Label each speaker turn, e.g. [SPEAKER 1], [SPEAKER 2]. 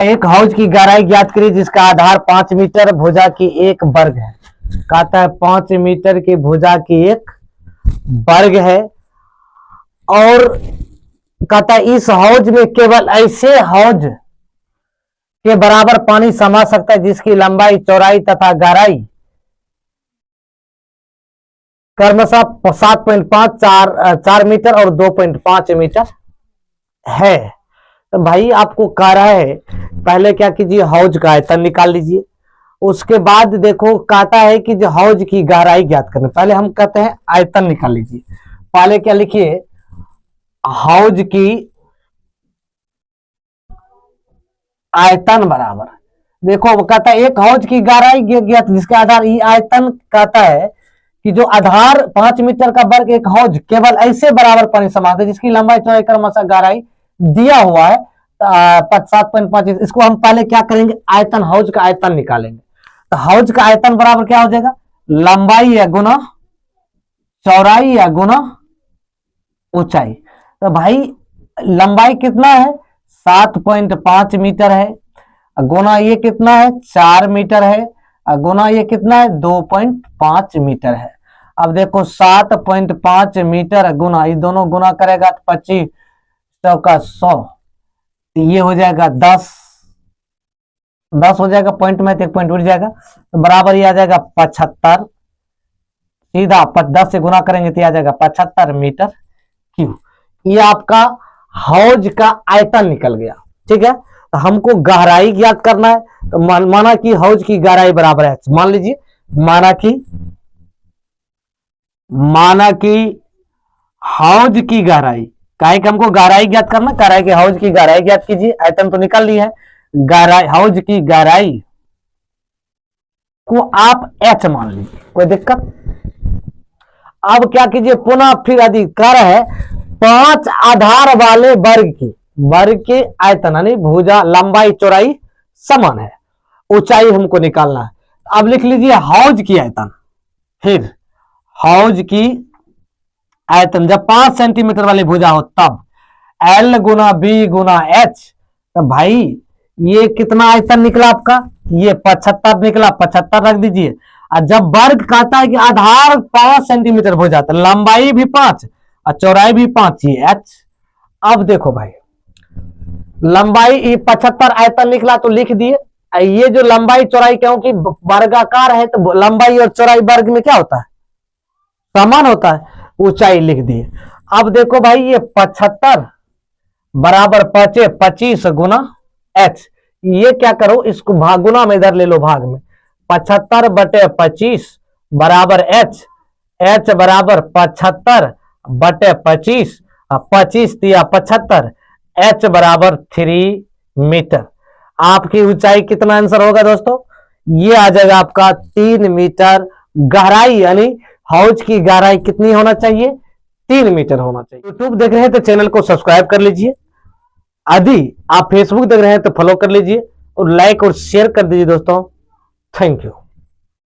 [SPEAKER 1] एक हौज की गहराई ज्ञात करिए जिसका आधार 5 मीटर भुजा की एक वर्ग है। कहता है 5 मीटर की भुजा की एक वर्ग है और कहता है इस हौज में केवल ऐसे हौज के बराबर पानी समा सकता है जिसकी लंबाई, चौड़ाई तथा गहराई क्रमशः 7.5, 4 मीटर और 2.5 मीटर है। तो भाई आपको कह रहा है पहले क्या कीजिए, हौज का आयतन निकाल लीजिए। उसके बाद देखो कहता है कि जो हौज की गहराई ज्ञात करना। पहले हम कहते हैं आयतन निकाल लीजिए। पहले क्या लिखिए, हौज की आयतन बराबर, देखो वो कहता है एक हौज की गहराई ज्ञात जिसके आधार ये आयतन कहता है कि जो आधार 5 मीटर का वर्ग एक हौज केवल ऐसे बराबर पानी समाता है जिसकी लंबाई, चौड़ाई क्रमशः गहराई दिया हुआ है 7.5। इसको हम पहले क्या करेंगे, आयतन, हौज का आयतन निकालेंगे। तो हौज का आयतन बराबर क्या हो जाएगा, लंबाई या गुना चौड़ाई या गुना ऊंचाई। तो भाई लंबाई कितना है, 7.5 मीटर है, गुना ये कितना है, 4 मीटर है, गुना ये कितना है, 2.5 मीटर है। अब देखो 7.5 मीटर गुना, ये दोनों गुना करेगा तो 25 का 100, ये हो जाएगा 10 हो जाएगा, पॉइंट में तो एक पॉइंट उड़ जाएगा, तो बराबर ये आ जाएगा 75। सीधा 10 से गुना करेंगे तो आ जाएगा 75 मीटर क्यूब। ये आपका हौज का आयतन निकल गया। ठीक है, तो हमको गहराई ज्ञात करना है। तो माना कि हौज की गहराई बराबर है, मान लीजिए, माना कि हौज की गहराई, काहे कि हमको गहराई ज्ञात करना, गहराई के हौज की गहराई ज्ञात कीजिए। आयतन तो निकाल ली है, गहराई, हौज की गहराई को आप h मान लीजिए, कोई दिक्कत। अब क्या कीजिए, पुनः फिर अधिकार है 5 आधार वाले वर्ग के आयतन यानी भुजा, लंबाई, चौड़ाई समान है, ऊंचाई हमको निकालना है। अब लिख लीजिए हौज की आयतन, फिर हौज की आयतन जब 5 सेंटीमीटर वाली भुजा हो तब L गुना B गुना H। तो भाई ये कितना आयतन निकला आपका, ये 75 निकला, 75 रख दीजिए। और जब वर्ग कहता है कि आधार 5 सेंटीमीटर भुजा, तो लंबाई भी 5 और चौड़ाई भी 5, ये H। अब देखो भाई लंबाई 75 आयतन निकला तो लिख दिए। ये जो लंबाई चौड़ाई, क्योंकि वर्गाकार है तो लंबाई और चौड़ाई वर्ग में क्या होता है, समान होता है, ऊंचाई लिख दिए। अब देखो भाई ये 75 बराबर 25 गुना h, ये क्या करो इसको भाग, गुना में इधर ले लो भाग में, 75 बटे 25 बराबर h बराबर 75 बटे 25, 25 दिया 75, h बराबर 3 मीटर। आपकी ऊंचाई कितना आंसर होगा दोस्तों, ये आ जाएगा आपका 3 मीटर। गहराई यानी हौज की गहराई कितनी होना चाहिए, 3 मीटर होना चाहिए। यूट्यूब देख रहे हैं तो चैनल को सब्सक्राइब कर लीजिए, यदि आप फेसबुक देख रहे हैं तो फॉलो कर लीजिए और लाइक और शेयर कर दीजिए दोस्तों। Thank you.